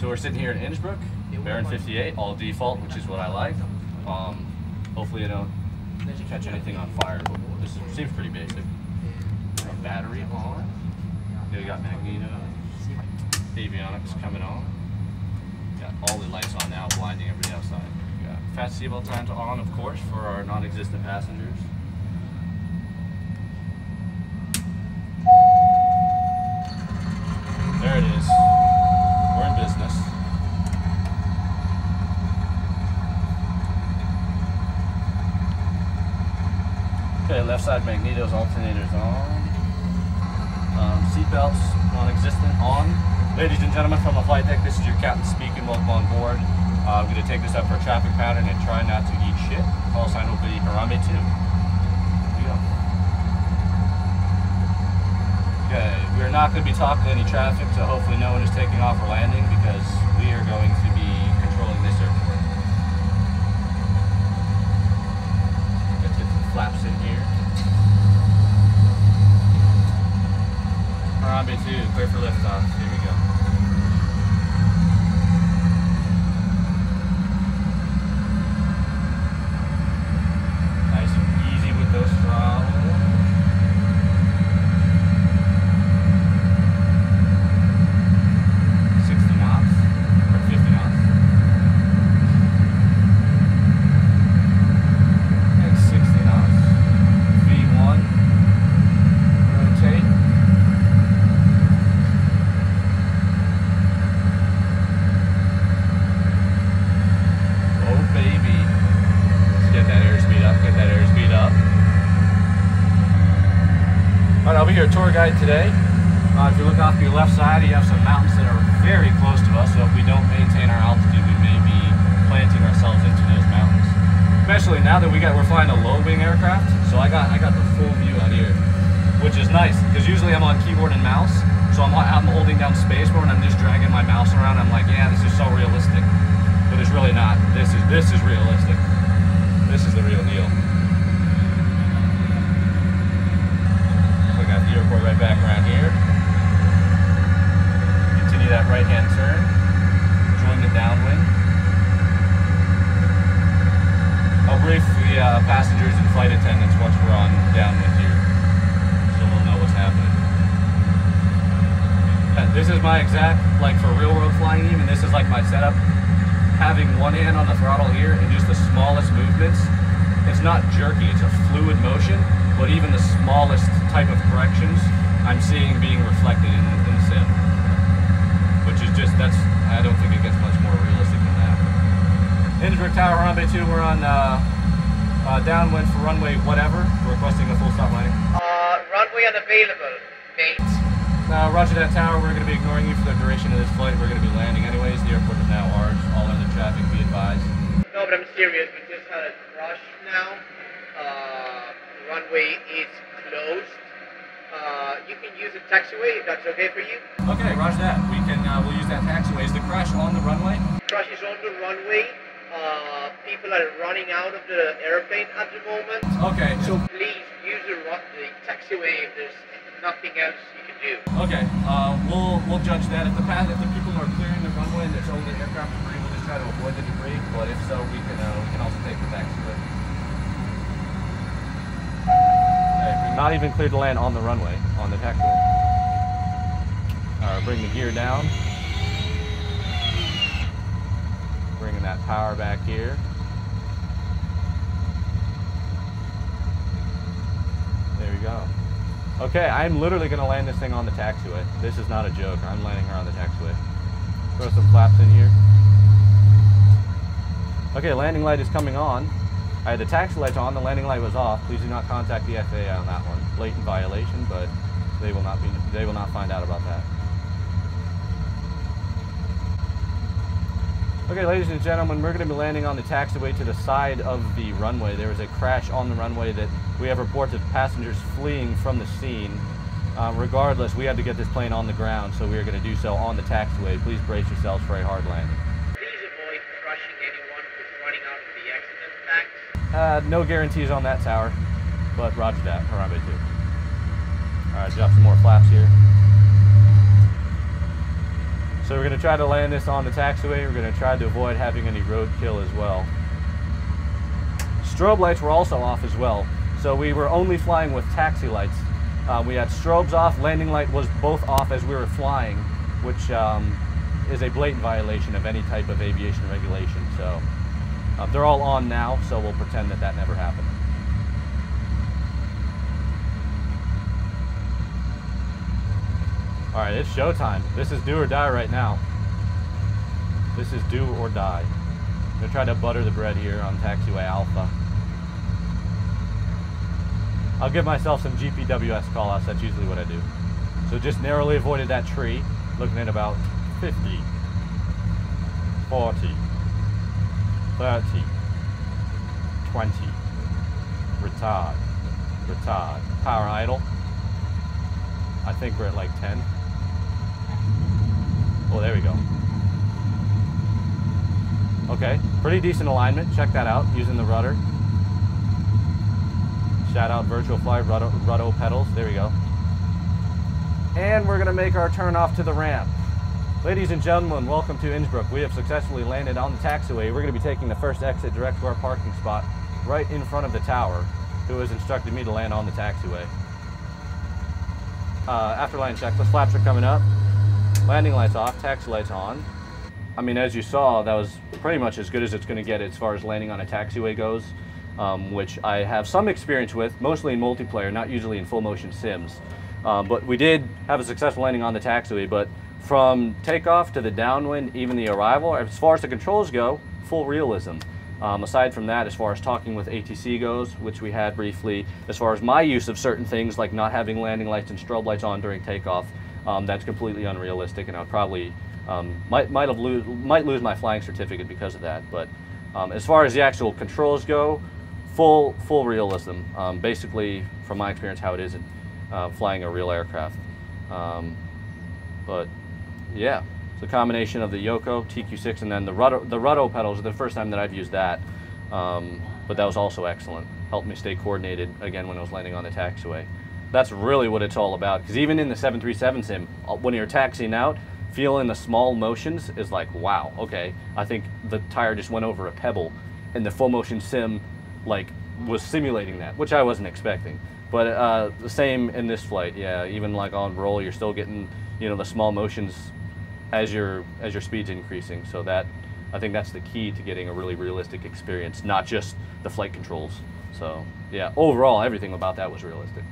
So we're sitting here in Innsbruck, Baron 58, all default, which is what I like. Hopefully I don't catch anything on fire, but this seems pretty basic. Battery on. Yeah, we got magneto. Avionics coming on. Got all the lights on now, blinding everybody outside. We got fast seatbelt signs on, of course, for our non-existent passengers. There it is. We're in business. Okay, left side magneto's, alternators on. Seatbelts non-existent on. Ladies and gentlemen from the flight deck, this is your captain speaking. Welcome on board. I'm going to take this up for a traffic pattern and try not to eat shit. Call sign will be AirForceProud95. Here we go. Okay, we're not going to be talking to any traffic, so hopefully no one is taking off or landing because we are going to be controlling this airport. Let's get some flaps in here. AirForceProud95, clear for liftoff. Here we go. Nice and easy with those throttles. 60 knots, or 50 knots. And 60 knots. V1. Rotate. Alright, I'll be your tour guide today. If you look off to your left side, you have some mountains that are very close to us, so if we don't maintain our altitude, we may be planting ourselves into those mountains. Especially now that we're flying a low-wing aircraft, so I got the full view out here, which is nice, because usually I'm on keyboard and mouse, so I'm holding down spacebar and I'm just dragging my mouse around. I'm like, yeah, this is so realistic, but it's really not. This is realistic. This is the real deal. Got the airport right back around here. Continue that right-hand turn. Join the downwind. I'll brief the passengers and flight attendants once we're on downwind here, so we'll know what's happening. This is my exact, like for real-world flying even, this is like my setup. Having one hand on the throttle here and just the smallest movements. It's not jerky, it's a fluid motion, but even the smallest type of corrections I'm seeing being reflected in the sim. Which is just, I don't think it gets much more realistic than that. Innsbruck Tower, AirForceProud95, we're on downwind for runway whatever, requesting a full stop landing. Runway unavailable, mate. Roger that, Tower, we're going to be ignoring you for the duration of this flight. We're going to be landing anyways. The airport is now ours. All other traffic, be advised. No, but I'm serious, we just had a crash now. Runway is closed. You can use a taxiway if that's okay for you. Okay, roger that. We'll use that taxiway. Is the crash on the runway? Crash is on the runway. People are running out of the airplane at the moment. Okay. So please use the taxiway if there's nothing else you can do. Okay. We'll judge that. If the people are clearing the runway and there's only aircraft debris, we'll just try to avoid the debris. But if so, we can also take the taxiway. Not even cleared to land on the runway, on the taxiway. Bring the gear down. Bringing that power back here. There we go. Okay, I'm literally going to land this thing on the taxiway. This is not a joke. I'm landing her on the taxiway. Throw some flaps in here. Okay, landing light is coming on. I had the taxi lights on, the landing light was off. Please do not contact the FAA on that one. Blatant violation, but they will not find out about that. Okay, ladies and gentlemen, we're going to be landing on the taxiway to the side of the runway. There was a crash on the runway that we have reports of passengers fleeing from the scene. Regardless, we had to get this plane on the ground, so we are going to do so on the taxiway. Please brace yourselves for a hard landing. Please avoid crushing anyone who's running out of the accident tax. No guarantees on that, Tower, but roger that. AirForceProud95. Alright, drop some more flaps here. So we're going to try to land this on the taxiway. We're going to try to avoid having any roadkill as well. Strobe lights were also off as well. So we were only flying with taxi lights. We had strobes off, landing light was both off as we were flying, which is a blatant violation of any type of aviation regulation. So they're all on now, so we'll pretend that that never happened. All right, it's showtime. This is do or die right now. This is do or die. I'm gonna try to butter the bread here on taxiway Alpha. I'll give myself some GPWS callouts. That's usually what I do. So just narrowly avoided that tree, looking at about 50, 40, 30, 20, retard, retard, power idle. I think we're at like 10. Oh, there we go. Okay, pretty decent alignment. Check that out, using the rudder. Shout out Virtual Fly rudder pedals. There we go. And we're gonna make our turn off to the ramp. Ladies and gentlemen, welcome to Innsbruck. We have successfully landed on the taxiway. We're gonna be taking the first exit direct to our parking spot right in front of the tower, who has instructed me to land on the taxiway. After line checklist, flaps are coming up. Landing lights off, taxi lights on. I mean, as you saw, that was pretty much as good as it's going to get as far as landing on a taxiway goes, which I have some experience with, mostly in multiplayer, not usually in full motion sims. But we did have a successful landing on the taxiway, but from takeoff to the downwind, even the arrival, as far as the controls go, full realism. Aside from that, as far as talking with ATC goes, which we had briefly, as far as my use of certain things like not having landing lights and strobe lights on during takeoff, that's completely unrealistic, and I'll probably might lose my flying certificate because of that. But as far as the actual controls go, full realism. Basically, from my experience, how it is in flying a real aircraft. But yeah. The combination of the Yoko TQ6 and then the rudder pedals are the first time that I've used that, but that was also excellent. Helped me stay coordinated again when I was landing on the taxiway. That's really what it's all about, because even in the 737 sim, when you're taxiing out, feeling the small motions is like, wow, okay, I think the tire just went over a pebble, and the full motion sim like was simulating that, which I wasn't expecting. But the same in this flight, yeah, even like on roll, you're still getting, you know, the small motions as your speed's increasing. So that, I think that's the key to getting a really realistic experience, not just the flight controls. So yeah, overall everything about that was realistic.